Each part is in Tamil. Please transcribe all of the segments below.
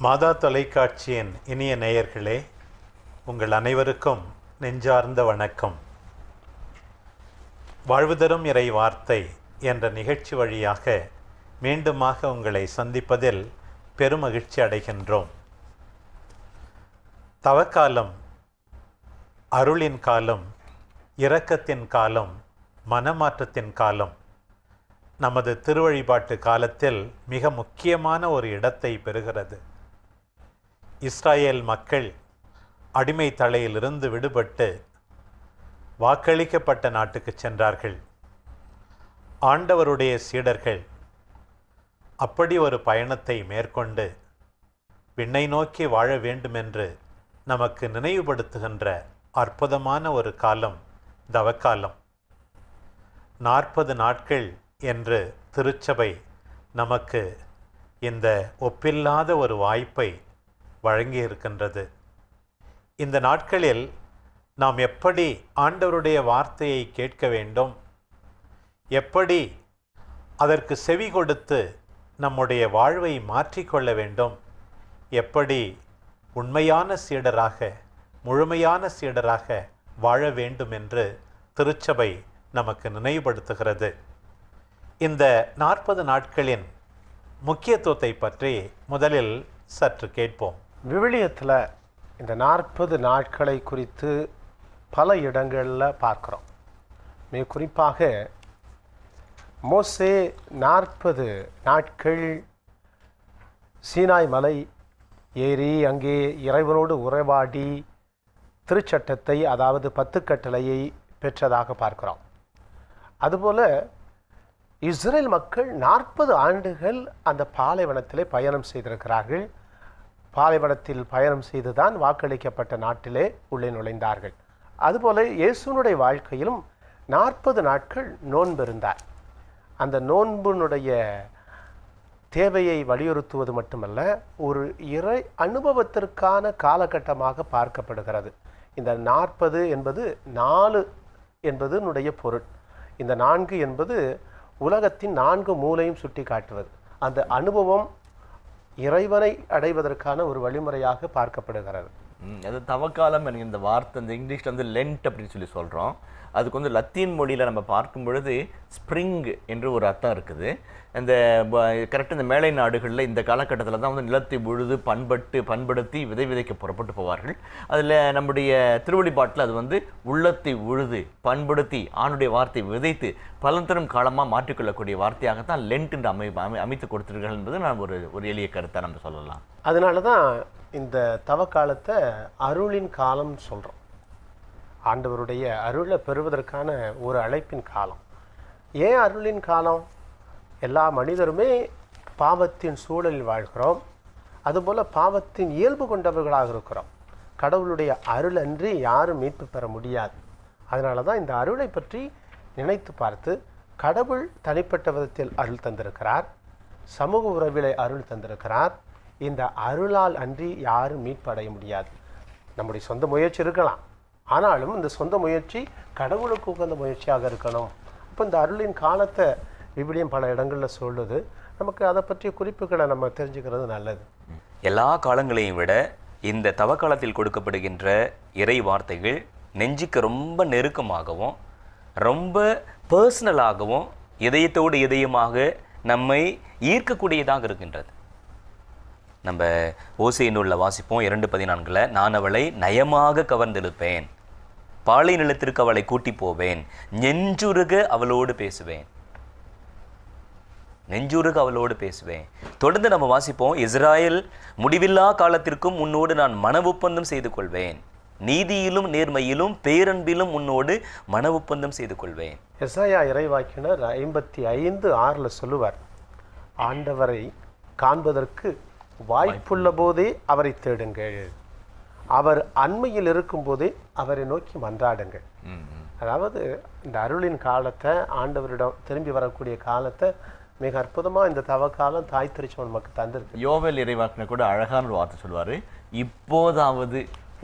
மாதா தொலைக்காட்சியின் இனிய நேயர்களே, உங்கள் அனைவருக்கும் நெஞ்சார்ந்த வணக்கம். வாழ்வு தரும் இறை வார்த்தை என்ற நிகழ்ச்சி வழியாக மீண்டுமாக உங்களை சந்திப்பதில் பெருமகிழ்ச்சி அடைகின்றோம். தவக்காலம், அருளின் காலம், இரக்கத்தின் காலம், மனமாற்றத்தின் காலம் நமது திருவழிபாட்டு காலத்தில் மிக முக்கியமான ஒரு இடத்தை பெறுகிறது. இஸ்ராயேல் மக்கள் அடிமை தலையிலிருந்து விடுபட்டு வாக்களிக்கப்பட்ட நாட்டுக்கு சென்றார்கள். ஆண்டவருடைய சீடர்கள் அப்படி ஒரு பயணத்தை மேற்கொண்டு விண்ணை நோக்கி வாழ வேண்டுமென்று நமக்கு நினைவுபடுத்துகின்ற அற்புதமான ஒரு காலம் தவக்காலம். 40 நாட்கள் என்று திருச்சபை நமக்கு இந்த ஒப்பில்லாத ஒரு வாய்ப்பை வழங்கி இருக்கின்றது. இந்த நாட்களில் நாம் எப்படி ஆண்டவருடைய வார்த்தையை கேட்க வேண்டும், எப்படி அதற்கு செவி கொடுத்து நம்முடைய வாழ்வை மாற்றிக்கொள்ள வேண்டும், எப்படி உண்மையான சீடராக, முழுமையான சீடராக வாழ வேண்டும் என்று திருச்சபை நமக்கு நினைவுபடுத்துகிறது. இந்த 40 நாட்களின் முக்கியத்துவத்தை பற்றி முதலில் சற்று கேட்போம். விவிலியத்தில் இந்த 40 நாட்களை குறித்து பல இடங்களில் பார்க்குறோம். மிக குறிப்பாக மோசே 40 நாட்கள் சீனாய் மலை ஏறி அங்கே இறைவனோடு உறவாடி திருச்சட்டத்தை, அதாவது 10 கட்டளையை பெற்றதாக பார்க்கிறோம். அதுபோல் இஸ்ரேல் மக்கள் 40 ஆண்டுகள் அந்த பாலைவனத்திலே பயணம் செய்திருக்கிறார்கள். பாலைவனத்தில் பயணம் செய்துதான் வாக்களிக்கப்பட்ட நாட்டிலே உள்ளே நுழைந்தார்கள். அதுபோல இயேசுனுடைய வாழ்க்கையிலும் 40 நாட்கள் நோன்பு இருந்தார். அந்த நோன்பினுடைய தேவையை வலியுறுத்துவது மட்டுமல்ல, ஒரு இறை அனுபவத்திற்கான காலகட்டமாக பார்க்கப்படுகிறது. இந்த 40 என்பது 4 என்பதனுடைய பொருள். இந்த 4 என்பது உலகத்தின் 4 மூலையும் சுட்டி காட்டுவது. அந்த அனுபவம் இறைவனை அடைவதற்கான ஒரு வழிமுறையாக பார்க்கப்படுகிறது. அது தவக்காலம் என்கிற வார்த்தை இந்த இங்கிலீஷில் வந்து லென்ட் அப்படின்னு சொல்லி சொல்கிறோம். அதுக்கு வந்து லத்தீன் மொழியில் நம்ம பார்க்கும் பொழுது ஸ்ப்ரிங் என்று ஒரு அர்த்தம் இருக்குது. இந்த கரெக்டாக இந்த மேலை நாடுகளில் இந்த காலகட்டத்தில் தான் வந்து நிலத்தை உழுது பண்படுத்தி விதைக்க புறப்பட்டு போவார்கள். அதில் நம்முடைய திருவழிபாட்டில் அது வந்து உள்ளத்தை உழுது பண்படுத்தி ஆணுடைய வார்த்தை விதைத்து பலன் தரும் காலமாக மாற்றிக்கொள்ளக்கூடிய வார்த்தையாகத்தான் லென்ட் என்று அமைத்து கொடுத்திருக்கிறார்கள் என்பது நான் ஒரு எளிய கருத்தை நம்ம சொல்லலாம். அதனால தான் இந்த தவக்காலத்தை அருளின் காலம் சொல்கிறோம். ஆண்டவருடைய அருளை பெறுவதற்கான ஒரு அழைப்பின் காலம். ஏன் அருளின் காலம்? எல்லா மனிதருமே பாவத்தின் சூழலில் வாழ்கிறோம். அதுபோல் பாவத்தின் இயல்பு கொண்டவர்களாக இருக்கிறோம். கடவுளுடைய அருள் அன்றி யாரும் மீட்பு பெற முடியாது. அதனால தான் இந்த அருளை பற்றி நினைத்து பார்த்து, கடவுள் தனிப்பட்ட விதத்தில் அருள் தந்திருக்கிறார், சமூக உறவிலே அருள் தந்திருக்கிறார். இந்த அருளால் அன்றி யாரும் மீட்படைய முடியாது. நம்முடைய சொந்த முயற்சி இருக்கலாம், ஆனாலும் இந்த சொந்த முயற்சி கடவுளுக்கு உகந்த முயற்சியாக இருக்கணும். இப்போ இந்த அருளின் காலத்தை விவிலியம் பல இடங்களில் சொல்லுது. நமக்கு அதை பற்றிய குறிப்புகளை நம்ம தெரிஞ்சுக்கிறது நல்லது. எல்லா காலங்களையும் விட இந்த தவக்காலத்தில் கொடுக்கப்படுகின்ற இறை வார்த்தைகள் நெஞ்சுக்கு ரொம்ப நெருக்கமாகவும் ரொம்ப பர்சனலாகவும் இதயத்தோடு இதயமாக நம்மை ஈர்க்கக்கூடியதாக இருக்கின்றது. நம்ம ஓசை நூலில் வாசிப்போம் 2:14, நான் அவளை நயமாக கவர்ந்தெழுப்பேன், பாலை நிலத்திற்கு அவளை கூட்டி போவேன், நெஞ்சுருக அவளோடு பேசுவேன். தொடர்ந்து நம்ம வாசிப்போம், இஸ்ராயேல் முடிவில்லா காலத்திற்கும் உன்னோடு நான் மன ஒப்பந்தம் செய்து கொள்வேன், நீதியிலும் நேர்மையிலும் பேரன்பிலும் உன்னோடு மன ஒப்பந்தம் செய்து கொள்வேன். எசாயா இறைவாக்கினர் 55:6 சொல்லுவார், ஆண்டவரை காண்பதற்கு வாய்ப்புள்ள போதே அவரை தேடுங்கள், அவர் அண்மையில் இருக்கும் போதே அவரை நோக்கி மன்றாடுங்கள். அதாவது இந்த அருளின் காலத்தை, ஆண்டவரிடம் திரும்பி வரக்கூடிய காலத்தை மிக அற்புதமாக இந்த தவக்காலம் தாய் திருச்சபை நமக்கு தந்திருக்கு. யோவேல் இறைவாக்கினர் கூட அழகான ஒரு வார்த்தை சொல்வார், இப்போதாவது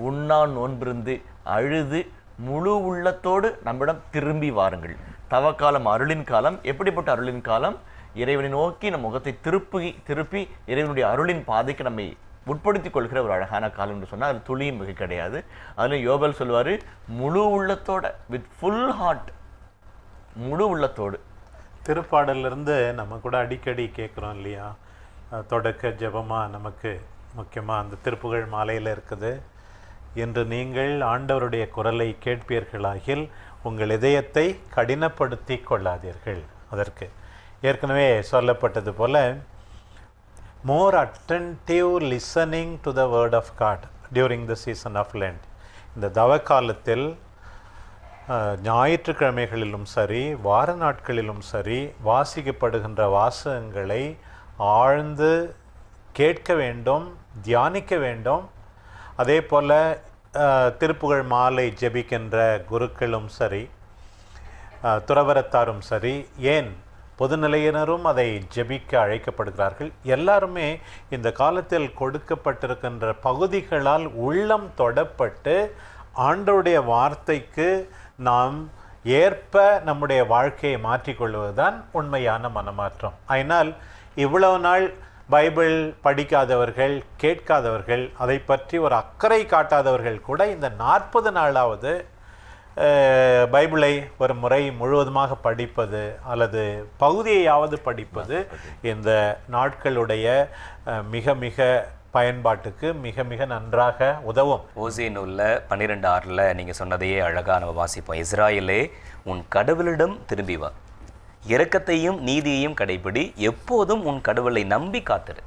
உண்ணான் நோன்பிருந்து அழுது முழு உள்ளத்தோடு நம்மிடம் திரும்பி வாருங்கள். தவக்காலம் அருளின் காலம். எப்படிப்பட்ட அருளின் காலம்? இறைவனை நோக்கி நம் முகத்தை திருப்பி இறைவனுடைய அருளின் பாதைக்கு நம்மை உட்படுத்திக் கொள்கிற ஒரு அழகான காலம் என்று சொன்னால் அது துளியும் மிக கிடையாது. அதில் யோபேல் சொல்வார், முழு உள்ளத்தோட, வித் ஃபுல் ஹார்ட், முழு உள்ளத்தோடு. திருப்பாடலிருந்து நம்ம கூட அடிக்கடி கேட்குறோம் இல்லையா, தொடக்க ஜெபமாக நமக்கு முக்கியமாக அந்த திருப்புகழ் மாலையில் இருக்குது. இன்று நீங்கள் ஆண்டவருடைய குரலை கேட்பீர்களாகில் உங்கள் இதயத்தை கடினப்படுத்தி கொள்ளாதீர்கள். அதற்கு ஏற்கனவே சொல்லப்பட்டது போல more attentive listening to the word of God during the season of Lent. இந்த தவக்காலத்தில் ஞாயிற்றுக்கிழமைகளிலும் சரி வார நாட்களிலும் சரி வாசிக்கப்படுகின்ற வாசகங்களை ஆழ்ந்து கேட்க வேண்டும், தியானிக்க வேண்டும். அதே போல் திருப்புகழ் மாலை ஜெபிக்கின்ற குருக்களும் சரி துறவரத்தாரும் சரி, ஏன் பொதுநிலையினரும் அதை ஜெபிக்க அழைக்கப்படுகிறார்கள். எல்லாருமே இந்த காலத்தில் கொடுக்கப்பட்டிருக்கின்ற பகுதிகளால் உள்ளம் தொடப்பட்டு ஆண்டவருடைய வார்த்தைக்கு நாம் ஏற்ப நம்முடைய வாழ்க்கையை மாற்றிக்கொள்வதுதான் உண்மையான மனமாற்றம். அதனால் இவ்வளவு நாள் பைபிள் படிக்காதவர்கள், கேட்காதவர்கள், அதை பற்றி ஒரு அக்கறை காட்டாதவர்கள் கூட இந்த 40 நாளாவது பைபிளை ஒரு முறை முழுவதுமாக படிப்பது அல்லது பகுதியையாவது படிப்பது இந்த நாட்களுடைய மிக மிக பயன்பாட்டுக்கு மிக மிக நன்றாக உதவும். ஓசிய நூலில் 12:6 நீங்கள் சொன்னதையே அழகாக நம்ம வாசிப்போம். இஸ்ராயலே, உன் கடவுளிடம் திரும்பி வா, இரக்கத்தையும் நீதியையும் கடைபிடி, எப்போதும் உன் கடவுளை நம்பி காத்திரு.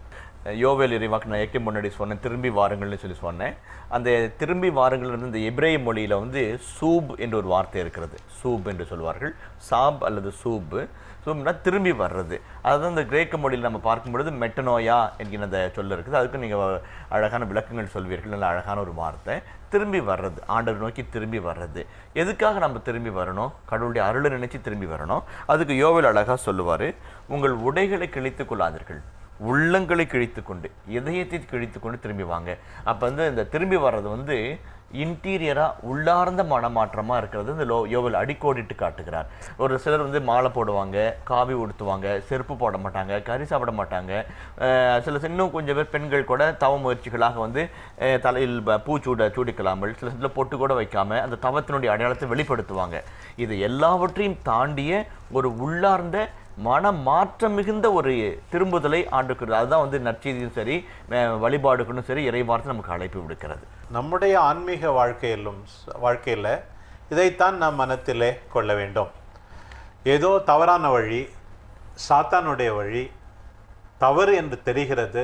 யோவேல் இறைவாக்கு நான் ஏற்கனவே முன்னாடி சொன்னேன், திரும்பி வாருங்கள்னு சொல்லி சொன்னேன். அந்த திரும்பி வாருங்கள் வந்து இந்த எபிரேய மொழியில் வந்து சூப் என்ற ஒரு வார்த்தை இருக்கிறது. சூப் என்று சொல்வார்கள், சாப் அல்லது சூப்பு. சூப்னா திரும்பி வர்றது. அதுதான் இந்த கிரேக்க மொழியில் நம்ம பார்க்கும் பொழுது மெட்டனோயா என்கிற அந்த சொல்ல இருக்குது. அதுக்கு நீங்கள் அழகான விளக்கங்கள் சொல்வீர்கள். நல்ல அழகான ஒரு வார்த்தை, திரும்பி வர்றது, ஆண்டவர் நோக்கி திரும்பி வர்றது. எதுக்காக நம்ம திரும்பி வரணும்? கடவுளுடைய அருளை நினைச்சு திரும்பி வரணும். அதுக்கு யோவேல் அழகாக சொல்லுவார், உங்கள் உடைகளை கிழித்துக் கொள்ளாதீர்கள், உள்ளங்களை கிழித்து கொண்டு, இதயத்தை கிழித்து கொண்டு திரும்பி வாங்க. அப்போ வந்து இந்த திரும்பி வர்றது வந்து இன்டீரியராக உள்ளார்ந்த மனமாற்றமாக இருக்கிறது இந்த யோவேல் அடிக்கோடிட்டு காட்டுகிறார். ஒரு சிலர் வந்து மாலை போடுவாங்க, காவி உடுத்துவாங்க, செருப்பு போட மாட்டாங்க, கறி சாப்பிட மாட்டாங்க. சில இன்னும் கொஞ்சம் பேர் பெண்கள் கூட தவ முயற்சிகளாக வந்து தலையில் சூடிக்கலாமல், சில பொட்டு கூட வைக்காமல் அந்த தவத்தினுடைய அடையாளத்தை வெளிப்படுத்துவாங்க. இது எல்லாவற்றையும் தாண்டிய ஒரு உள்ளார்ந்த மனமாற்றம் மிகுந்த ஒரு திரும்புதலை ஆண்டுக்கிறது. அதுதான் வந்து நற்செய்தியும் சரி வழிபாடுகளும் சரி இறைவார்த்தை நமக்கு அழைப்பு விடுக்கிறது. நம்முடைய ஆன்மீக வாழ்க்கையில் இதைத்தான் நாம் மனத்திலே கொள்ள வேண்டும். ஏதோ தவறான வழி, சாத்தானுடைய வழி, தவறு என்று தெரிகிறது,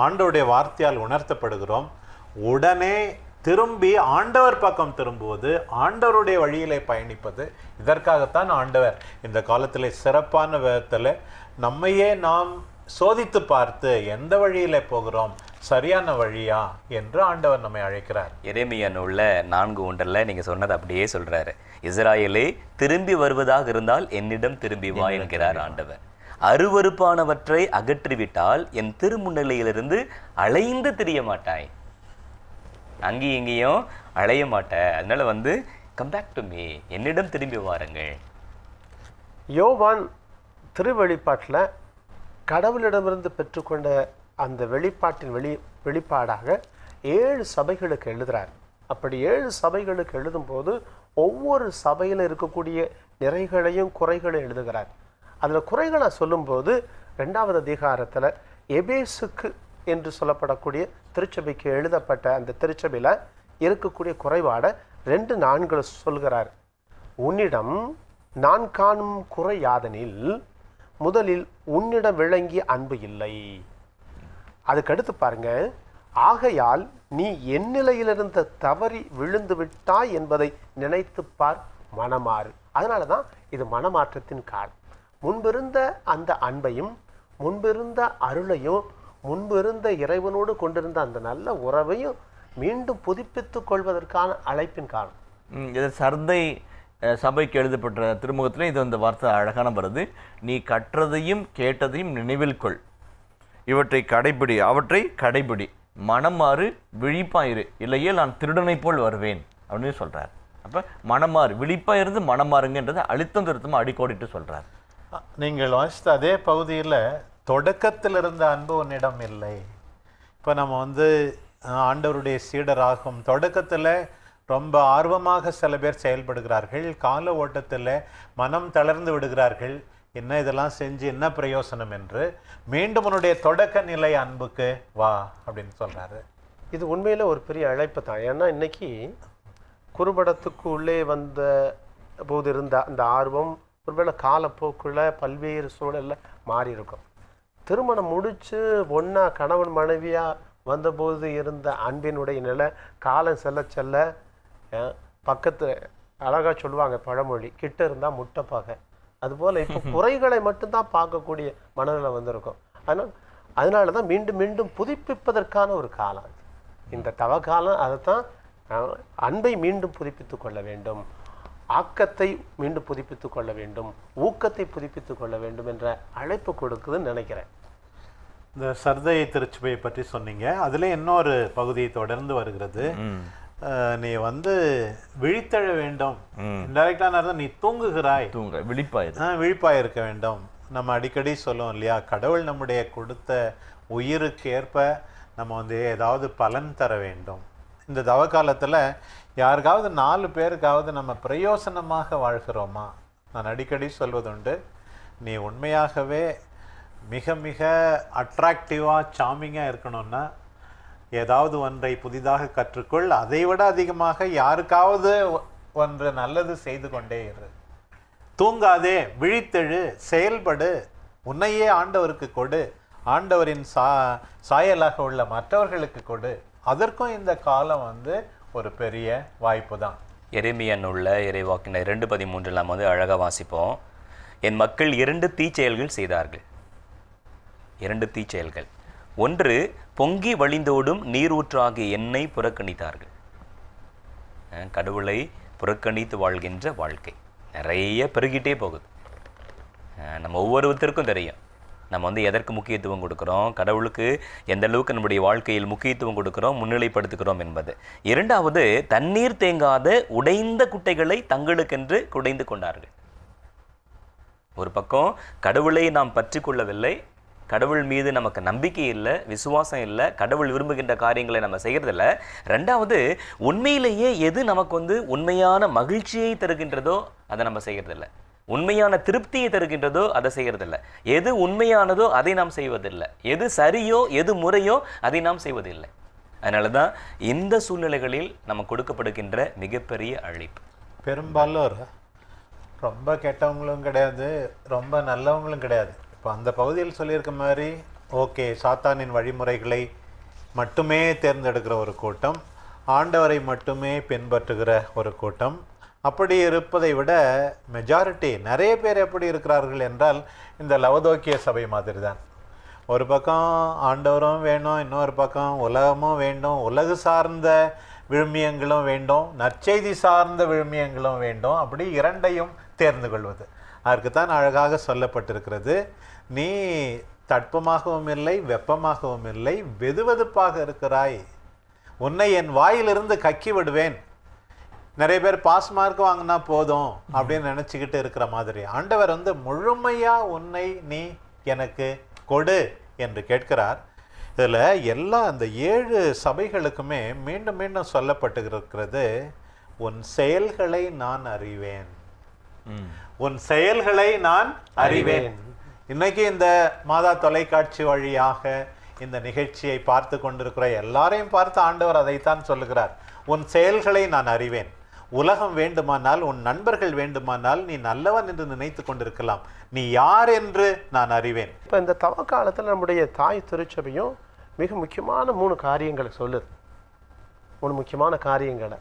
ஆண்டவருடைய வார்த்தையால் உணர்த்தப்படுகிறோம். உடனே திரும்பி ஆண்டவர் பக்கம் திரும்புவது, ஆண்டவருடைய வழியிலே பயணிப்பது. இதற்காகத்தான் ஆண்டவர் இந்த காலத்தில் சிறப்பான விதத்தில் நம்மையே நாம் சோதித்து பார்த்து எந்த வழியிலே போகிறோம், சரியான வழியா என்று ஆண்டவர் நம்மை அழைக்கிறார். எரேமியா நூலில் 4:1 நீங்கள் சொன்னது அப்படியே சொல்கிறாரு. இஸ்ராயலே, திரும்பி வருவதாக இருந்தால் என்னிடம் திரும்பி வா என்கிறார் ஆண்டவர். அருவருப்பானவற்றை அகற்றிவிட்டால் என் திருமுன்னிலையிலிருந்து அலைந்து திரிய மாட்டாய். அங்கேயும் இங்கேயும் அலைய மாட்டேன். அதனால வந்து கம் பேக் டு மீ, என்னிடம் திரும்பி வாருங்கள். யோவான் திருவெளிப்பாட்டில் கடவுளிடமிருந்து பெற்றுக்கொண்ட அந்த வெளிப்பாட்டின் வெளிப்பாடாக 7 சபைகளுக்கு எழுதுகிறார். அப்படி 7 சபைகளுக்கு எழுதும்போது ஒவ்வொரு சபையில் இருக்கக்கூடிய நிறைகளையும் குறைகளையும் எழுதுகிறார். அதில் குறைகளை சொல்லும்போது 2வது அதிகாரத்தில் எபேசுக்கு என்று சொல்லப்படக்கூடிய திருச்சபைக்கு எழுதப்பட்ட அந்த திருச்சபையில் இருக்கக்கூடிய குறைபாடை 2:4 சொல்கிறார். உன்னிடம் நான் காணும் குறை யாதெனில், முதலில் உன்னிடம் விளங்கிய அன்பு இல்லை. அதுக்கடுத்து பாருங்க, ஆகையால் நீ என் நிலையிலிருந்து தவறி விழுந்து விட்டாய் என்பதை நினைத்து பார், மனமாறு. அதனால தான் இது மனமாற்றத்தின் காலம். முன்பிருந்த அந்த அன்பையும் முன்பிருந்த அருளையும் முன்பிருந்த இறைவனோடு கொண்டிருந்த அந்த நல்ல உறவையும் மீண்டும் புதுப்பித்துக் கொள்வதற்கான அழைப்பின் காலம். இது சர்தை சபைக்கு எழுதப்பட்ட திருமுகத்தில் இது அந்த வார்த்தை அழகான வருது. நீ கற்றதையும் கேட்டதையும் நினைவில் கொள், இவற்றை கடைபிடி, அவற்றை கடைபிடி, மனமாறு, விழிப்பாயிரு, இல்லையே நான் திருடனை போல் வருவேன் அப்படின்னு சொல்றார். அப்ப மனமாறு, விழிப்பாயிருந்து மனமாறுங்கன்றதை அழுத்தம் திருத்தமாக அடிக்கோடிட்டு சொல்றார். நீங்கள் வாசித்த அதே பகுதியில் தொடக்கத்தில் இருந்த அன்பு உன்னிடம் இல்லை, இப்போ நம்ம வந்து ஆண்டவருடைய சீடராகும் தொடக்கத்தில் ரொம்ப ஆர்வமாக சில பேர் செயல்படுகிறார்கள், கால ஓட்டத்தில் மனம் தளர்ந்து விடுகிறார்கள். என்ன இதெல்லாம் செஞ்சு என்ன பிரயோசனம் என்று மீண்டும் உன்னுடைய தொடக்க நிலை அன்புக்கு வா அப்படின்னு சொல்றாரு. இது உண்மையில் ஒரு பெரிய அழைப்பு தான். ஏன்னா இன்னைக்கு குறுபடத்துக்கு உள்ளே வந்த போது இருந்த அந்த ஆர்வம் ஒருவேளை காலப்போக்குள்ள பல்வேறு சூழலில் மாறி இருக்கும். திருமணம் முடித்து ஒன்றா கணவன் மனைவியாக வந்தபோது இருந்த அன்பினுடைய நிலை காலம் செல்ல செல்ல பக்கத்து அழகாக சொல்லுவாங்க பழமொழி, கிட்ட இருந்தால் முட்டைப்பாக. அதுபோல் இப்போ குறைகளை மட்டும்தான் பார்க்கக்கூடிய மனநிலை வந்திருக்கும். அதனால தான் மீண்டும் மீண்டும் புதுப்பிப்பதற்கான ஒரு காலம் இந்த தவ காலம். அதைத்தான் அன்பை மீண்டும் புதுப்பித்து கொள்ள வேண்டும், ஆக்கத்தை மீண்டும் புதுப்பித்து கொள்ள வேண்டும், ஊக்கத்தை புதுப்பித்து கொள்ள வேண்டும் என்ற அழைப்பு கொடுக்குதுன்னு நினைக்கிறேன். இந்த சர்தை திருச்சபையை பற்றி சொன்னீங்க, அதுல இன்னொரு பகுதி தொடர்ந்து வருகிறது. நீ வந்து விழித்தெழ வேண்டும், இன்டைரக்டான நீ தூங்குகிறாய், விழிப்பாய் இருக்க வேண்டும். நம்ம அடிக்கடி சொல்லுவோம் இல்லையா, கடவுள் நம்முடைய கொடுத்த உயிருக்கு ஏற்ப நம்ம வந்து ஏதாவது பலன் தர வேண்டும். இந்த தவ காலத்தில் யாருக்காவது 4 பேருக்காவது நம்ம பிரயோசனமாக வாழ்கிறோமா? நான் அடிக்கடி சொல்வதுண்டு, நீ உண்மையாகவே மிக மிக அட்ராக்டிவாக சாமிங்காக இருக்கணும்னா ஏதாவது ஒன்றை புதிதாக கற்றுக்கொள், அதை விட அதிகமாக யாருக்காவது ஒன்று நல்லது செய்து கொண்டே இரு. தூங்காதே, விழித்தெழு, செயல்படு, உன்னையே ஆண்டவருக்கு கொடு, ஆண்டவரின் சாயலாக உள்ள மற்றவர்களுக்கு கொடு. அதற்கும் இந்த காலம் வந்து ஒரு பெரிய வாய்ப்பு தான். எரேமியா உள்ள இறைவாக்கினர் 2:13 நம்ம வந்து அழகாக வாசிப்போம். என் மக்கள் 2 தீச்செயல்கள் செய்தார்கள். 2 தீச்செயல்கள். ஒன்று, பொங்கி வழிந்தோடும் நீரூற்றாகிய என்னை புறக்கணித்தார்கள். கடவுளை புறக்கணித்து வாழ்கின்ற வாழ்க்கை நிறைய பெருகிட்டே போகுது. நம்ம ஒவ்வொருத்தருக்கும் தெரியும் நம்ம வந்து எதற்கு முக்கியத்துவம் கொடுக்குறோம், கடவுளுக்கு எந்த அளவுக்கு நம்முடைய வாழ்க்கையில் முக்கியத்துவம் கொடுக்குறோம், முன்னிலைப்படுத்துகிறோம் என்பது. 2வது, தண்ணீர் தேங்காத உடைந்த குட்டைகளை தங்களுக்கென்று குடைந்து கொண்டார்கள். ஒரு பக்கம் கடவுளை நாம் பற்றி கொள்ளவில்லை, கடவுள் மீது நமக்கு நம்பிக்கை இல்லை, விசுவாசம் இல்லை, கடவுள் விரும்புகின்ற காரியங்களை நம்ம செய்கிறதில்ல. 2வது, உண்மையிலேயே எது நமக்கு வந்து உண்மையான மகிழ்ச்சியை தருகின்றதோ அதை நம்ம செய்கிறதில்லை, உண்மையான திருப்தியை தருகின்றதோ அதை செய்கிறதில்லை. எது உண்மையானதோ அதை நாம் செய்வதில்லை, எது சரியோ எது முறையோ அதை நாம் செய்வதில்லை. அதனால தான் இந்த சூழ்நிலைகளில் நம்ம கொடுக்கப்படுகின்ற மிகப்பெரிய அழைப்பு. பெரும்பாலும் ரொம்ப கெட்டவங்களும் கிடையாது, ரொம்ப நல்லவங்களும் கிடையாது. இப்போ அந்த பகுதியில் சொல்லியிருக்க மாதிரி ஓகே, சாத்தானின் வழிமுறைகளை மட்டுமே தேர்ந்தெடுக்கிற ஒரு கூட்டம், ஆண்டவரை மட்டுமே பின்பற்றுகிற ஒரு கூட்டம். அப்படி இருப்பதை விட மெஜாரிட்டி நிறைய பேர் எப்படி இருக்கிறார்கள் என்றால் இந்த லவதோக்கிய சபை மாதிரி தான். ஒரு பக்கம் ஆண்டவரும் வேணும், இன்னொரு பக்கம் உலகமும் வேண்டும், உலகு சார்ந்த விழுமியங்களும் வேண்டும், நற்செய்தி சார்ந்த விழுமியங்களும் வேண்டும். அப்படி 2ஐயும் தேர்ந்து கொள்வது. அதற்குத்தான் அழகாக சொல்லப்பட்டிருக்கிறது, நீ தட்பமாகவும் இல்லை வெப்பமாகவும் இல்லை, வெதுவெதுப்பாக இருக்கிறாய், உன்னை என் வாயிலிருந்து கக்கி விடுவேன். நிறைய பேர் பாஸ் மார்க் வாங்கினா போதும் அப்படின்னு நினச்சிக்கிட்டு இருக்கிற மாதிரி ஆண்டவர் வந்து முழுமையா உன்னை நீ எனக்கு கொடு என்று கேட்கிறார். இதில் எல்லா அந்த 7 சபைகளுக்குமே மீண்டும் மீண்டும் சொல்லப்பட்டிருக்கிறது, உன் செயல்களை நான் அறிவேன், உன் செயல்களை நான் அறிவேன். இன்னைக்கு இந்த மாதா தொலைக்காட்சி வழியாக இந்த நிகழ்ச்சியை பார்த்து கொண்டிருக்கிற எல்லாரையும் பார்த்து ஆண்டவர் அதைத்தான் சொல்லுகிறார், உன் செயல்களை நான் அறிவேன். உலகம் வேண்டுமானால், உன் நண்பர்கள் வேண்டுமானால் நீ நல்லவன் என்று நினைத்து கொண்டிருக்கலாம், நீ யார் என்று நான் அறிவேன். இப்போ இந்த தவ காலத்தில் நம்முடைய தாய் திருச்சபையும் மிக முக்கியமான 3 காரியங்களை சொல்லுது. 3 முக்கியமான காரியங்களை,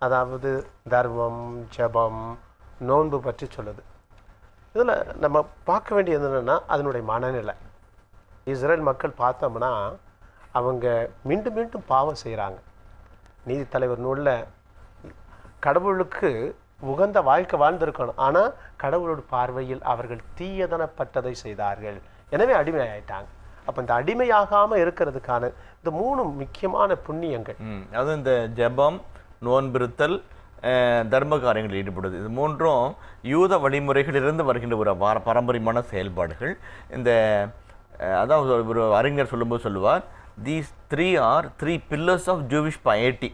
அதாவது தர்மம், ஜெபம், நோன்பு பற்றி சொல்லுது. இதில் நம்ம பார்க்க வேண்டியது என்னென்னா அதனுடைய மனநிலை. இஸ்ரேல் மக்கள் பார்த்தோம்னா அவங்க மீண்டும் மீண்டும் பாவம் செய்கிறாங்க. நீதித்தலைவர் நூலில் கடவுளுக்கு உகந்த வாழ்க்கை வாழ்ந்திருக்கணும், ஆனால் கடவுளோட பார்வையில் அவர்கள் தீயதனப்பட்டதை செய்தார்கள், எனவே அடிமையாயிட்டாங்க. அப்போ இந்த அடிமையாகாமல் இருக்கிறதுக்கான இந்த 3 முக்கியமான புண்ணியங்கள், அதுவும் இந்த ஜெபம், நோன்பிருத்தல், தர்ம காரியங்களில் ஈடுபடுது. இது 3ம் யூத வழிமுறைகளிலிருந்து வருகின்ற ஒரு பாரம்பரியமான செயல்பாடுகள். இந்த அதான் ஒரு அறிஞர் சொல்லும்போது சொல்லுவார், these 3 are 3 pillars of Jewish piety.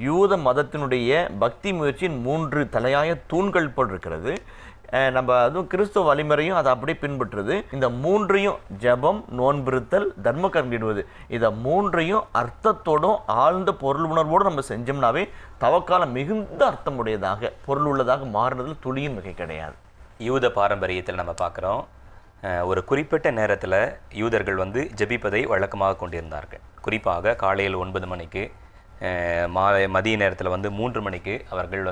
யூத மதத்தினுடைய பக்தி முயற்சியின் 3 தலையாய தூண்கள் போல் இருக்கிறது. நம்ம அதுவும் கிறிஸ்துவ வழிமுறையும் அதை அப்படியே பின்பற்றுறது. இந்த 3ஐயும் ஜெபம், நோன்பிருத்தல், தர்மக்கரம் இடுவது, இதை 3ஐயும் அர்த்தத்தோடும் ஆழ்ந்த பொருள் உணர்வோடு நம்ம செஞ்சோம்னாவே தவக்காலம் மிகுந்த அர்த்தமுடையதாக பொருள் உள்ளதாக மாறுனதில் துளியும் மிகை கிடையாது. யூத பாரம்பரியத்தில் நம்ம பார்க்குறோம், ஒரு குறிப்பிட்ட நேரத்தில் யூதர்கள் ஜெபிப்பதை வழக்கமாக கொண்டிருந்தார்கள். குறிப்பாக காலையில் 9 மணிக்கு, மதிய நேரத்தில் 3 மணிக்கு அவர்கள்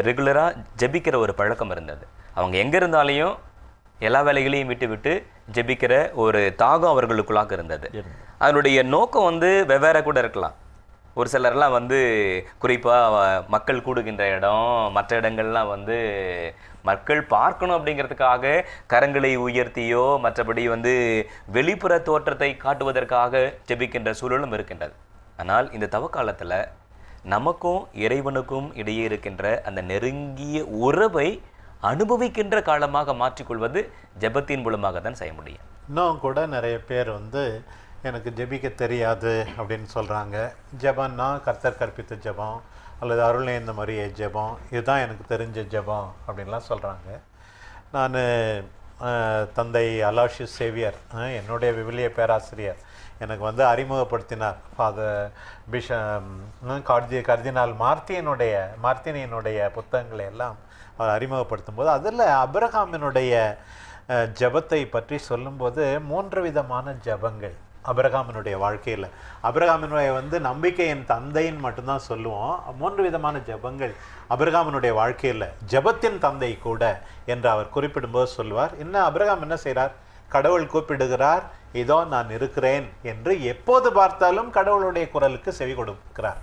ரெகுலராக ஜெபிக்கிற ஒரு பழக்கம் இருந்தது. அவங்க எங்கே இருந்தாலையும் எல்லா வேலைகளையும் விட்டு ஜெபிக்கிற ஒரு தாகம் அவர்களுக்குள்ளாக இருந்தது. அதனுடைய நோக்கம் வெவ்வேறு கூட இருக்கலாம். ஒரு சிலர்லாம் குறிப்பாக மக்கள் கூடுகின்ற இடம், மற்ற இடங்கள்லாம் மக்கள் பார்க்கணும் அப்படிங்கிறதுக்காக கரங்களை உயர்த்தியோ மற்றபடி வெளிப்புற தோற்றத்தை காட்டுவதற்காக ஜெபிக்கின்ற சூழலும் இருக்கின்றது. ஆனால் இந்த தவக்காலத்தில் நமக்கும் இறைவனுக்கும் இடையே இருக்கின்ற அந்த நெருங்கிய உறவை அனுபவிக்கின்ற காலமாக மாற்றிக்கொள்வது ஜெபத்தின் மூலமாக தான் செய்ய முடியும். இன்னும் கூட நிறைய பேர் எனக்கு ஜெபிக்க தெரியாது அப்படின்னு சொல்கிறாங்க. ஜெபம்னா கர்த்தர் கற்பித்த ஜெபம் அல்லது அருள்நேர்ந்த மரியே ஜெபம், இதுதான் எனக்கு தெரிஞ்ச ஜெபம் அப்படின்லாம் சொல்கிறாங்க. நான் தந்தை அலாஷியஸ் சேவியர், என்னுடைய விவிலிய பேராசிரியர், எனக்கு அறிமுகப்படுத்தினார். கர்தினால் மார்த்தினியினுடைய புத்தகங்களை எல்லாம் அவர் அறிமுகப்படுத்தும் போது அதில் அபிரகாமினுடைய ஜெபத்தை பற்றி சொல்லும்போது 3 விதமான ஜெபங்கள் அபிரகாமினுடைய வாழ்க்கையில். அபிரகாமினுடைய நம்பிக்கையின் தந்தைன்னு மட்டும்தான் சொல்லுவோம். 3 விதமான ஜெபங்கள் அபிரகாமினுடைய வாழ்க்கையில். ஜெபத்தின் தந்தை கூட என்று அவர் குறிப்பிடும்போது சொல்லுவார். இன்னும் அபிரகாம் என்ன செய்கிறார்? கடவுள் கூப்பிடுகிறார், இதோ நான் இருக்கிறேன் என்று எப்போது பார்த்தாலும் கடவுளுடைய குரலுக்கு செவி கொடுக்கிறார்.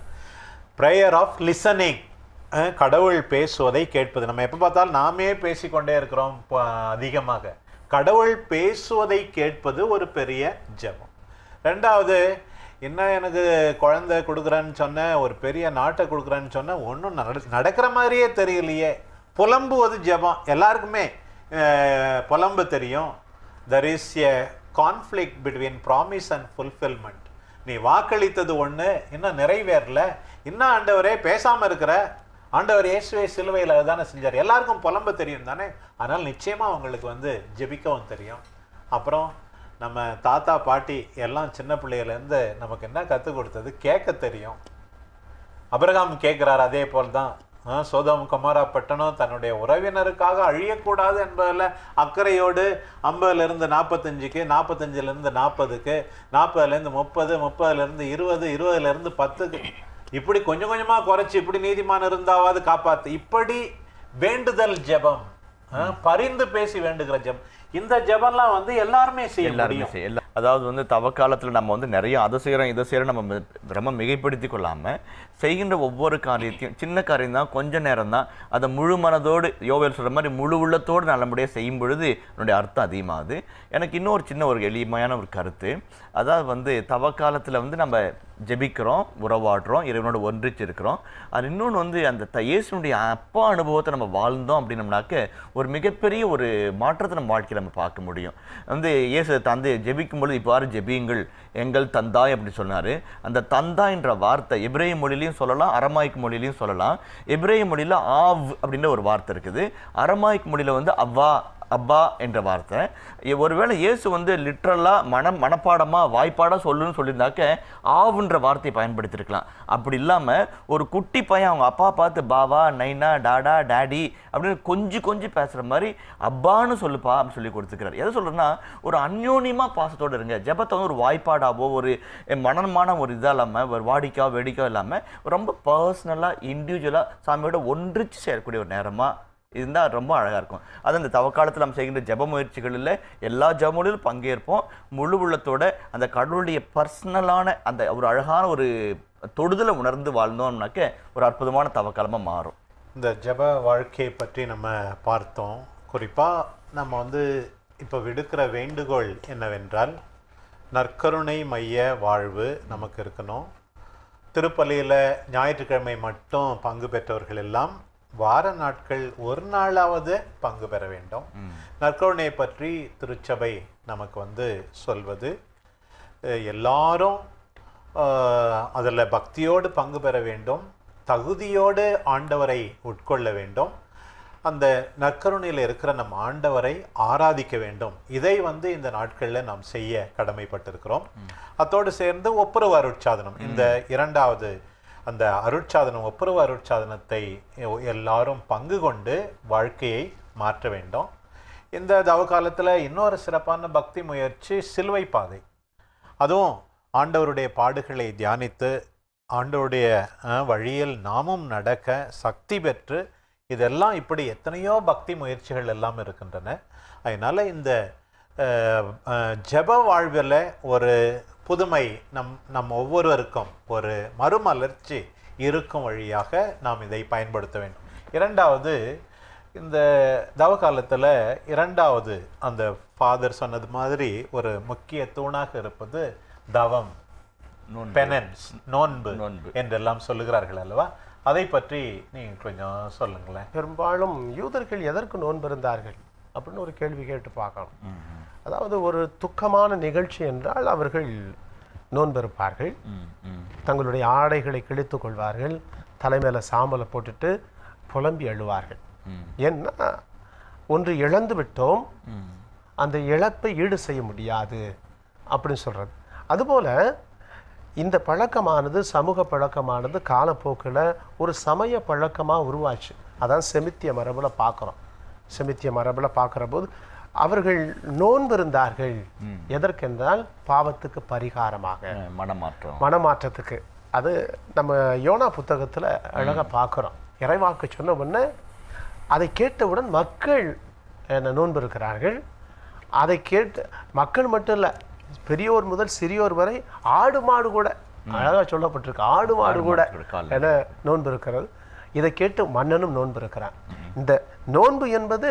ப்ரேயர் ஆஃப் லிசனிங், கடவுள் பேசுவதை கேட்பது. நம்ம எப்போ பார்த்தாலும் நாமே பேசிக்கொண்டே இருக்கிறோம் அதிகமாக. கடவுள் பேசுவதை கேட்பது ஒரு பெரிய ஜெபம். 2வது, இன்னும் எனக்கு குழந்தை கொடுக்குறேன்னு சொன்னேன், ஒரு பெரிய நாட்டை கொடுக்குறேன்னு சொன்னேன், ஒன்றும் நடக்கிற மாதிரியே தெரியலையே, புலம்புவது ஜெபம். எல்லாருக்குமே புலம்பு தெரியும். there is a conflict between promise and fulfillment. நீ வாக்களித்தது ஒன்று, இன்னும் நிறைவேறல, இன்னும் ஆண்டவரே பேசாமல் இருக்கிற, ஆண்டவர் இயேசுவே சிலுவையில் அதுதானே செஞ்சார். எல்லாருக்கும் புலம்ப தெரியும் தானே. அதனால் நிச்சயமாக அவங்களுக்கு ஜெபிக்கவும் தெரியும். அப்புறம் நம்ம தாத்தா பாட்டி எல்லாம் சின்ன பிள்ளையிலேருந்து நமக்கு என்ன கற்றுக் கொடுத்தது? கேட்க தெரியும். அபிரகாம் கேட்குறார், அதே போல் தான் சோதோம் கொமோரா பட்டணம் தன்னுடைய உறவினருக்காக அழியக்கூடாது என்பதில் அக்கறையோடு 50லேருந்து 45க்கு, 45லேருந்து 40க்கு, 40லேருந்து 30, 30லேருந்து 20, 20லேருந்து 10க்கு, இப்படி கொஞ்சம் கொஞ்சமாக குறைச்சி இப்படி நீதிமான் இருந்தாவது காப்பாற்று, இப்படி வேண்டுதல் ஜெபம், பரிந்து பேசி வேண்டுகிற ஜெபம். இந்த ஜெபம்லாம் எல்லாருமே செய்ய முடியும். அதாவது தவக்காலத்தில் நம்ம நிறைய அதை செய்கிறோம் இதை செய்கிறோம் நம்ம ரொம்ப மிகைப்படுத்தி கொள்ளாமல் செய்கின்ற ஒவ்வொரு காரியத்தையும், சின்ன காரியம் தான், கொஞ்சம் நேரம் தான், அதை முழு மனதோடு யோவேல் சொல்கிற மாதிரி முழு உள்ளத்தோடு நல்லபடியாக செய்யும் பொழுது என்னுடைய அர்த்தம் அதிகமாகுது. எனக்கு இன்னொரு சின்ன ஒரு எளிமையான ஒரு கருத்து, அதாவது தவக்காலத்தில் நம்ம ஜெபிக்கிறோம், உறவாடுறோம், இறைவனோட ஒன்றிச்சு இருக்கிறோம். அது இன்னொன்று அந்த இயேசுனுடைய அப்பா அனுபவத்தை நம்ம வாழ்ந்தோம் அப்படின்னம்னாக்க ஒரு மிகப்பெரிய ஒரு மாற்றத்தை நம்ம வாழ்க்கையில் நம்ம பார்க்க முடியும். இயேசு தந்தை ஜெபிக்கும் பொழுது இவ்வாறு ஜெபியுங்கள் எங்கள் தந்தாய் அப்படி சொன்னார். அந்த தந்தாய் என்ற வார்த்தை எபிரேய மொழியிலையும் சொல்லலாம், அரமாய்க்கு மொழியிலையும் சொல்லலாம். எபிரேய மொழியில் ஆவ் அப்படின்ற ஒரு வார்த்தை இருக்குது. அரமாய்க்கு மொழியில் அவ்வா, அப்பா என்ற வார்த்தை. ஒருவேளை இயேசு லிட்ரலாக மனப்பாடமாக வாய்ப்பாடாக சொல்லுன்னு சொல்லியிருந்தாக்க ஆவுன்ற வார்த்தையை பயன்படுத்தியிருக்கலாம். அப்படி இல்லாமல் ஒரு குட்டி பையன் அவங்க அப்பா பார்த்து பாவா, நைனா, டாடா, டேடி அப்படின்னு கொஞ்சம் பேசுகிற மாதிரி அப்பான்னு சொல்லுப்பா அப்படின்னு சொல்லி கொடுத்துக்கிறார். எதை சொல்கிறேன்னா, ஒரு அந்யோன்யமாக பாசத்தோடு இருங்க. ஜெபத்தை ஒரு வாய்ப்பாடாவோ ஒரு மனமான ஒரு இதாக இல்லாமல், ஒரு வாடிக்காவோ வேடிக்கையோ இல்லாமல் ரொம்ப பர்சனலாக இண்டிவிஜுவலாக சாமியோட ஒன்றிச்சு செய்யக்கூடிய ஒரு நேரமாக இருந்தால் ரொம்ப அழகாக இருக்கும். அது அந்த தவக்காலத்தில் நம்ம செய்கின்ற ஜெப முயற்சிகளில் எல்லா ஜெபமொழியிலும் பங்கேற்போம். முழு உள்ளத்தோட அந்த கடவுளுடைய பர்சனலான அந்த ஒரு அழகான ஒரு தொடுதலை உணர்ந்து வாழ்ந்தோம்னாக்க ஒரு அற்புதமான தவக்காலமாக மாறும். இந்த ஜெப வாழ்க்கையை பற்றி நம்ம பார்த்தோம். குறிப்பாக நம்ம இப்போ விடுக்கிற வேண்டுகோள் என்னவென்றால், நற்கருணை மைய வாழ்வு நமக்கு இருக்கணும். திருப்பலியில் ஞாயிற்றுக்கிழமை மட்டும் பங்கு பெற்றவர்கள் எல்லாம் வார நாட்கள் ஒரு நாளாவது பங்கு பெற வேண்டும். நற்கருணை பற்றி திருச்சபை நமக்கு சொல்வது, எல்லாரும் அதில் பக்தியோடு பங்கு பெற வேண்டும், தகுதியோடு ஆண்டவரை உட்கொள்ள வேண்டும், அந்த நற்கருணையில் இருக்கிற நம் ஆண்டவரை ஆராதிக்க வேண்டும். இதை இந்த நாட்களில் நாம் செய்ய கடமைப்பட்டிருக்கிறோம். அத்தோடு சேர்ந்து ஒப்புரவு அருட்சாதனம், இந்த இரண்டாவது அந்த அருட்சாதனம், ஒப்புரவு அருட்சாதனத்தை எல்லாரும் பங்கு கொண்டு வாழ்க்கையை மாற்ற வேண்டும். இந்த தவக்காலத்தில் இன்னொரு சிறப்பான பக்தி முயற்சி சிலுவை பாதை. அதுவும் ஆண்டவருடைய பாடுகளை தியானித்து ஆண்டவருடைய வழியில் நாமும் நடக்க சக்தி பெற்று, இதெல்லாம் இப்படி எத்தனையோ பக்தி முயற்சிகள் எல்லாம் இருக்கின்றன. அதனால் இந்த ஜெப வாழ்வில் ஒரு புதுமை நம் ஒவ்வொருவருக்கும் ஒரு மறுமலர்ச்சி இருக்கும் வழியாக நாம் இதை பயன்படுத்த வேண்டும். இரண்டாவது, இந்த தவக்காலத்தில் இரண்டாவது அந்த ஃபாதர் சொன்னது மாதிரி ஒரு முக்கிய தூணாக இருப்பது தவம், பெனன்ஸ், நோன்பு என்றெல்லாம் சொல்லுகிறார்கள் அல்லவா? அதை பற்றி நீங்கள் கொஞ்சம் சொல்லுங்களேன். பெரும்பாலும் யூதர்கள் எதற்கு நோன்பு இருந்தார்கள் அப்படின்னு ஒரு கேள்வி கேட்டு பார்க்கணும். அதாவது ஒரு துக்கமான நிகழ்ச்சி என்றால் அவர்கள் நோன்பிருப்பார்கள், தங்களுடைய ஆடைகளை கிழித்து கொள்வார்கள், தலைமையில சாம்பலை போட்டுட்டு புலம்பி அழுவார்கள். ஏன்னா ஒன்று இழந்து விட்டோம், அந்த இழப்பை ஈடு செய்ய முடியாது அப்படின்னு சொல்றது. அதுபோல இந்த பழக்கமானது சமூக பழக்கமானது காலப்போக்கில் ஒரு சமய பழக்கமாக உருவாச்சு. அதான் செமித்திய மரபில் பார்க்குறோம். செமித்திய மரபில் பார்க்குற போது அவர்கள் நோன்பு இருந்தார்கள். எதற்கென்றால் பாவத்துக்கு பரிகாரமாக, மனமாற்றத்துக்கு. அது நம்ம யோனா புத்தகத்தில் அழகாக பார்க்குறோம். இறைவாக்கு சொன்ன உடனே அதை கேட்டவுடன் மக்கள் நோன்பு இருக்கிறார்கள். அதை கேட்டு மக்கள் மட்டும் இல்லை, பெரியோர் முதல் சிறியோர் வரை, ஆடு மாடு கூட அழகாக சொல்லப்பட்டிருக்கு, ஆடு மாடு கூட என நோன்பு இருக்கிறது. இதை கேட்டு மன்னனும் நோன்பு இருக்கிறான். இந்த நோன்பு என்பது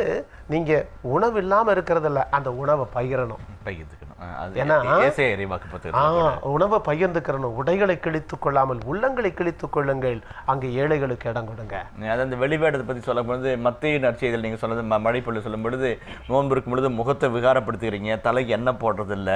நீங்க உணவு இல்லாம இருக்கிறதில்ல, அந்த உணவை பகிரணும். உணவை பகிர்ந்துக்கிறணும். உடைகளை கிழித்துக் கொள்ளாமல் உள்ளங்களை கிழித்துக் கொள்ளுங்கள், அங்கு ஏழைகளுக்கு இடம் கொடுங்க. அந்த வெளிவேடத்தை பத்தி சொல்லும் பொழுது மத்திய நற்செய்தியில் நீங்க சொன்னது மழைப்பொழு சொல்லும் பொழுது, நோன்பு இருக்கும் பொழுது முகத்தை விகாரப்படுத்துகிறீங்க, தலைக்கு எண்ணெய் போடுறதில்ல,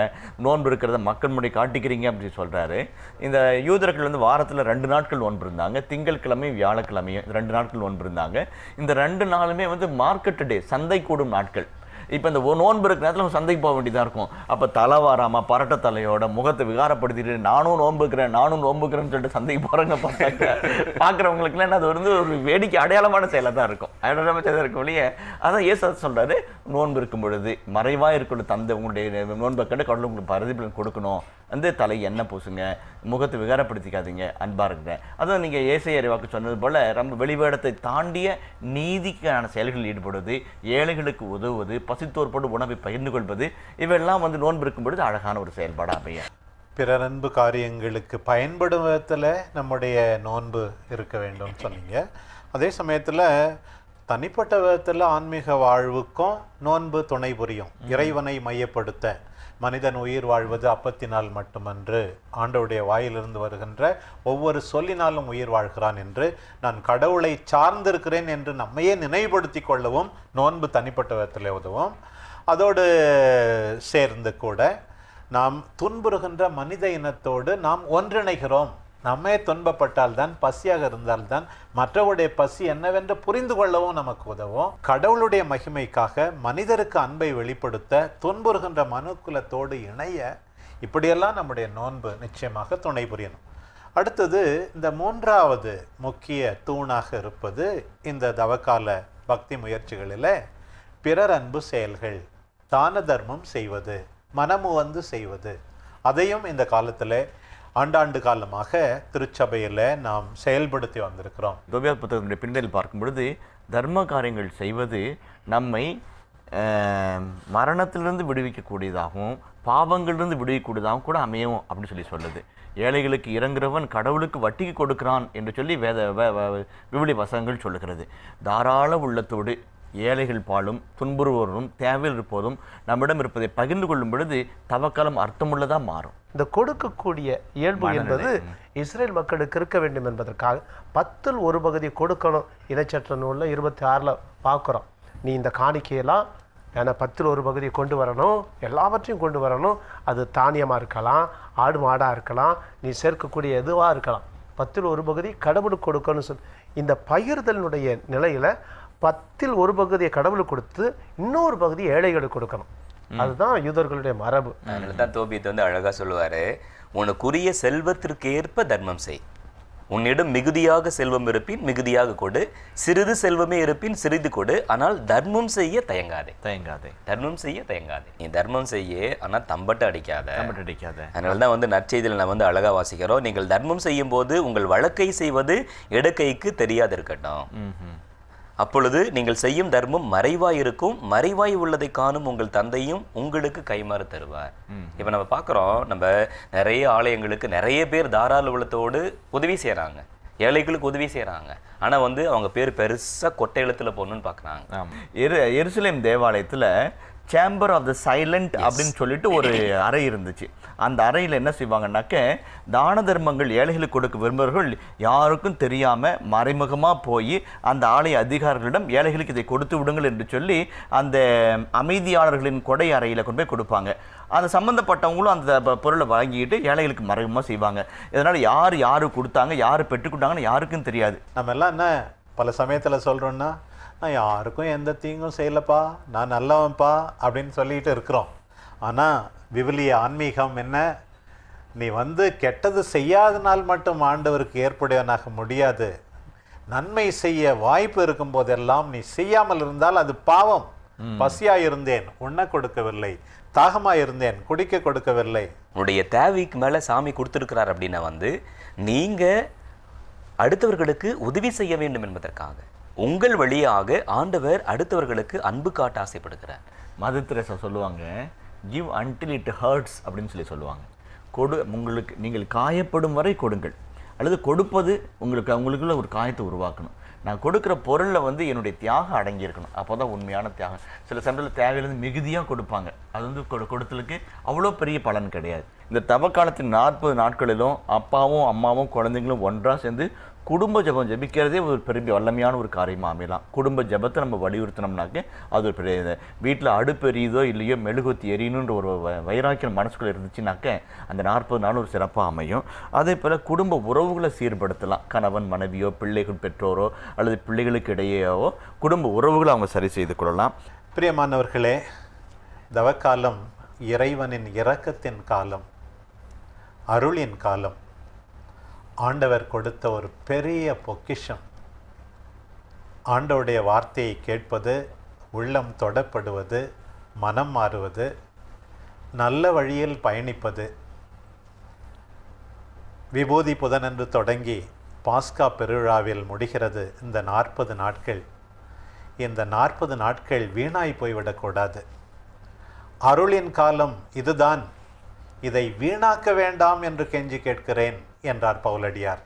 நோன்பு இருக்கிறத மக்கள் முடி காட்டிக்கிறீங்க அப்படின்னு சொல்றாரு. இந்த யூதர்கள் வாரத்தில் 2 நாட்கள் நோன்பு இருந்தாங்க, திங்கட்கிழமையும் வியாழக்கிழமையும் 2 நாட்கள் நோன்பு இருந்தாங்க. இந்த 2 நாளுமே மார்க்கெட் டே, சந்தை கூடும் நாட்கள். இப்போ இந்த நோன்பு இருக்கிற நேரத்தில் சந்தைக்கு போக வேண்டியதாக இருக்கும். அப்போ தலை வாராமல் பரட்ட தலையோட முகத்தை விகாரப்படுத்திட்டு நானும் நோன்புக்கிறேன்னு சொல்லிட்டு சந்தைக்கு போகிறவங்க பார்க்குறவங்களுக்குலாம் அது ஒரு வேடிக்கை அடையாளமான செயலாக தான் இருக்கும், அடையாளமான செயலாக இருக்கும் இல்லையே. அதான் ஏசு சொல்கிறாரு, நோன்பு இருக்கும் பொழுது மறைவாக இருக்கிற தந்தை உங்களுடைய நோன்பை கண்டு கடவுள் உங்களுக்கு பிரதிபலன் கொடுக்கணும், தலை எண்ணெய் பூசுங்க, முகத்தை விகாரப்படுத்திக்காதீங்க, அன்பா இருங்க. அதான் நீங்கள் ஏசாயா இறைவாக்கு சொன்னது போல ரொம்ப வெளிவேடத்தை தாண்டிய நீதிக்கான செயல்களில் ஈடுபடுவது, ஏழைகளுக்கு உதவுவது, பசித்தோர்போடு உணவை பகிர்ந்து கொள்வது, இவையெல்லாம் நோன்பு இருக்கும் பொழுது அழகான ஒரு செயல்பாடு அமைய. பிறர் அன்பு காரியங்களுக்கு பயன்படும் விதத்தில் நம்முடைய நோன்பு இருக்க வேண்டும் சொன்னீங்க. அதே சமயத்தில் தனிப்பட்ட விதத்தில் ஆன்மீக வாழ்வுக்கும் நோன்பு துணை புரியும். இறைவனை மையப்படுத்த மனிதன் உயிர் வாழ்வது அப்பத்தினால் மட்டுமன்று, ஆண்டவருடைய வாயிலிருந்து வருகின்ற ஒவ்வொரு சொல்லினாலும் உயிர் வாழ்கிறான் என்று, நான் கடவுளை சார்ந்திருக்கிறேன் என்று நம்மையே நினைவுபடுத்தி கொள்ளவும் நோன்பு தனிப்பட்ட விதத்தில் உதவும். அதோடு சேர்ந்து கூட நாம் துன்புறுகின்ற மனித இனத்தோடு நாம் ஒன்றிணைகிறோம். நம்மே துன்பப்பட்டால்தான், பசியாக இருந்தால்தான் மற்றவருடைய பசி என்னவென்று புரிந்து கொள்ளவும் நமக்கு உதவும். கடவுளுடைய மகிமைக்காக மனிதருக்கு அன்பை வெளிப்படுத்த துன்புறுகின்ற மனுக்குலத்தோடு இணைய இப்படியெல்லாம் நம்முடைய நோன்பு நிச்சயமாக துணை புரியணும். அடுத்தது இந்த 3வது முக்கிய தூணாக இருப்பது இந்த தவக்கால பக்தி முயற்சிகளில் பிறர் அன்பு செயல்கள், தான தர்மம் செய்வது, மனமுவந்து செய்வது. அதையும் இந்த காலத்தில் ஆண்டாண்டு காலமாக திருச்சபையில் நாம் செயல்படுத்தி வந்திருக்கிறோம். தோபியா புத்தகத்தினுடைய பின்னணியில் பார்க்கும் பொழுது தர்ம காரியங்கள் செய்வது நம்மை மரணத்திலிருந்து விடுவிக்கக்கூடியதாகவும் பாவங்களிலிருந்து விடுவிக்கக்கூடியதாகவும் கூட அமையும் அப்படின்னு சொல்லுது. ஏழைகளுக்கு இறங்குறவன் கடவுளுக்கு வட்டிக்கு கொடுக்கிறான் என்று சொல்லி விவிலி வசனங்கள் சொல்லுகிறது. தாராள உள்ளத்தோடு ஏழைகள் பாலும் துன்புறுவோரும் தேவையில் இருப்போதும் நம்மிடம் இருப்பதை பகிர்ந்து கொள்ளும் பொழுது தவக்காலம் அர்த்தமுள்ளதாக மாறும். இந்த கொடுக்கக்கூடிய இயல்பு என்பது இஸ்ரேல் மக்களுக்கு இருக்க வேண்டும் என்பதற்காக 10ல் 1 பகுதி கொடுக்கணும். இணைச்சட்ட நூலில் 26 பார்க்குறோம். நீ இந்த காணிக்கையெல்லாம் ஏன்னா 10ல் 1 பகுதியை கொண்டு வரணும், எல்லாவற்றையும் கொண்டு வரணும். அது தானியமாக இருக்கலாம், ஆடு மாடாக இருக்கலாம், நீ சேர்க்கக்கூடிய எதுவாக இருக்கலாம். 10ல் 1 பகுதி கடவுளுக்கு கொடுக்கணும்னு சொல்லி இந்த பகிர்தலினுடைய நிலையில் 10ல் 1 பகுதியை கடவுளுக்கு கொடுத்து இன்னொரு பகுதி ஏழைகளுக்கு கொடுக்கணும். அதுதான் யூதர்களுடைய மரபு. அதனால தான் தோபியத்தை வந்து அழகா சொல்லுவாரு, உனக்குரிய செல்வத்திற்கு ஏற்ப தர்மம் செய். உன்னிடம் மிகுதியாக செல்வம் இருப்பின் மிகுதியாக கொடு, சிறிது செல்வமே இருப்பின் சிறிது கொடு, ஆனால் தர்மம் செய்ய தயங்காதே. தர்மம் செய்ய தயங்காதே. நீ தர்மம் செய்ய, ஆனால் தம்பட்ட அடிக்காத. அதனால தான் வந்து நற்செய்தியில் நான் வந்து அழகா வாசிக்கிறோம், நீங்கள் தர்மம் செய்யும் போது உங்கள் வழக்கை செய்வது இடக்கைக்கு தெரியாது இருக்கட்டும். அப்பொழுது நீங்கள் செய்யும் தர்மம் மறைவாய் இருக்கும், மறைவாய் உள்ளதை காணும் உங்கள் தந்தையும் உங்களுக்கு கைமாறு தருவார். இப்ப நம்ம பார்க்குறோம், நம்ம நிறைய ஆலயங்களுக்கு நிறைய பேர் தாராள உள்ளத்தோடு உதவி செய்யறாங்க, ஏழைகளுக்கு உதவி செய்யறாங்க. ஆனா வந்து அவங்க பேர் பெருசா கொட்டை எழுத்துல போடணும்னு பாக்குறாங்க. எருசலேம் தேவாலயத்துல சேம்பர் ஆஃப் த சைலண்ட் அப்படின்னு சொல்லிட்டு ஒரு அறை இருந்துச்சு. அந்த அறையில் என்ன செய்வாங்கன்னாக்க, தான தர்மங்கள் ஏழைகளுக்கு கொடுக்க விரும்புவர்கள் யாருக்கும் தெரியாமல் மறைமுகமாக போய் அந்த ஆலய அதிகாரிகளிடம் ஏழைகளுக்கு இதை கொடுத்து விடுங்கள் என்று சொல்லி அந்த அமைதியாளர்களின் கொடை அறையில் கொண்டு போய் கொடுப்பாங்க. அந்த சம்மந்தப்பட்டவங்களும் அந்த பொருளை வாங்கிட்டு ஏழைகளுக்கு மறைமுகமாக செய்வாங்க. இதனால் யார் கொடுத்தாங்க, யார் பெற்றுக்கொண்டாங்கன்னு யாருக்கும் தெரியாது. நம்ம எல்லாம் என்ன பல சமயத்தில் சொல்கிறோன்னா, நான் யாருக்கும் எந்த தீங்கும் செய்யலப்பா, நான் நல்லவன்ப்பா அப்படின்னு சொல்லிட்டு இருக்கிறோம். ஆனால் விவிலிய ஆன்மீகம் என்ன, நீ வந்து கெட்டது செய்யாதனால் மட்டும் ஆண்டவருக்கு ஏற்புடையவனாக முடியாது. நன்மை செய்ய வாய்ப்பு இருக்கும் போதெல்லாம் நீ செய்யாமல் இருந்தால் அது பாவம். பசியாயிருந்தேன் உண்ண கொடுக்கவில்லை, தாகமாயிருந்தேன் குடிக்க கொடுக்கவில்லை. உன்னுடைய தேவைக்கு மேலே சாமி கொடுத்துருக்கிறார் அப்படின்னா வந்து நீங்கள் அடுத்தவர்களுக்கு உதவி செய்ய வேண்டும் என்பதற்காக உங்கள் வழியாக ஆண்டவர் அடுத்தவர்களுக்கு அன்பு காட்ட ஆசைப்படுகிறார். மதர் தெரேசா சொல்லுவாங்க, கிவ் அன்டில் இட் ஹர்ட்ஸ் அப்படின்னு சொல்லுவாங்க. உங்களுக்கு நீங்கள் காயப்படும் வரை கொடுங்கள், அல்லது கொடுப்பது உங்களுக்குள்ள ஒரு காயத்தை உருவாக்கணும். நான் கொடுக்குற பொருளில் வந்து என்னுடைய தியாகம் அடங்கியிருக்கணும், அப்போ தான் உண்மையான தியாகம். சில சமயத்தில் தேவையிலிருந்து மிகுதியாக கொடுப்பாங்க, அது வந்து கொடுத்தலுக்கு அவ்வளோ பெரிய பலன் கிடையாது. இந்த தவக்காலத்தின் 40 நாட்களிலும் அப்பாவும் அம்மாவும் குழந்தைங்களும் ஒன்றாக சேர்ந்து குடும்ப ஜபம் ஜபிக்கிறதே ஒரு பெரிய வல்லமையான ஒரு காரியமாக அமையலாம். குடும்ப ஜபத்தை நம்ம வலியுறுத்தினோம்னாக்க அது ஒரு பெரிய, வீட்டில் அடுப்பு எரியுதோ இல்லையோ மெழுகுத்தி எரியணுன்ற ஒரு வைராக்கியம் மனசுக்குள்ளே இருந்துச்சுனாக்க அந்த 40 நாள் ஒரு சிறப்பாக அமையும். அதே போல் குடும்ப உறவுகளை சீர்படுத்தலாம். கணவன் மனைவியோ, பிள்ளைகள் பெற்றோரோ, அல்லது பிள்ளைகளுக்கு இடையேயோ குடும்ப உறவுகளை அவங்க சரி செய்து கொள்ளலாம். பிரியமானவர்களே, தவக்காலம் இறைவனின் இரக்கத்தின் காலம், அருளின் காலம். ஆண்டவர் கொடுத்த ஒரு பெரிய பொக்கிஷம். ஆண்டவருடைய வார்த்தையை கேட்பது, உள்ளம் தொடப்படுவது, மனம் மாறுவது, நல்ல வழியில் பயணிப்பது. விபூதி புதனன்று தொடங்கி பாஸ்கா பெருவிழாவில் முடிகிறது இந்த 40 நாட்கள். இந்த 40 நாட்கள் வீணாய் போய்விடக்கூடாது. அருளின் காலம் இதுதான், இதை வீணாக்க வேண்டாம் என்று கெஞ்சி கேட்கிறேன் என்றார் பவுலடியார்.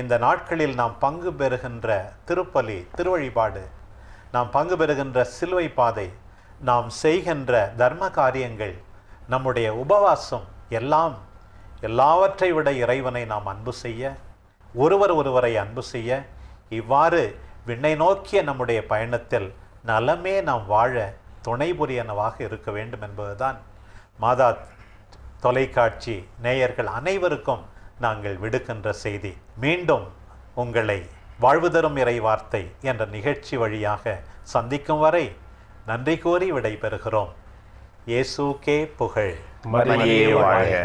இந்த நாட்களில் நாம் பங்கு பெறுகின்ற திருப்பலி, திருவழிபாடு, நாம் பங்கு பெறுகின்ற சிலுவை பாதை, நாம் செய்கின்ற தர்ம காரியங்கள், நம்முடைய உபவாசம் எல்லாம் எல்லாவற்றை விட இறைவனை நாம் அன்பு செய்ய, ஒருவரை அன்பு செய்ய, இவ்வாறு விண்ணை நோக்கிய நம்முடைய பயணத்தில் நலமே நாம் வாழ துணை புரியனவாக இருக்க வேண்டும் என்பதுதான் மாதா தொலைக்காட்சி நேயர்கள் அனைவருக்கும் நாங்கள் விடுக்கின்ற செய்தி. மீண்டும் உங்களை வாழ்வு தரும் இறை வார்த்தை என்ற நிகழ்ச்சி வழியாக சந்திக்கும் வரை நன்றி கூறி விடைபெறுகிறோம். இயேசுக்கே புகழ். மரியே வாழ்க.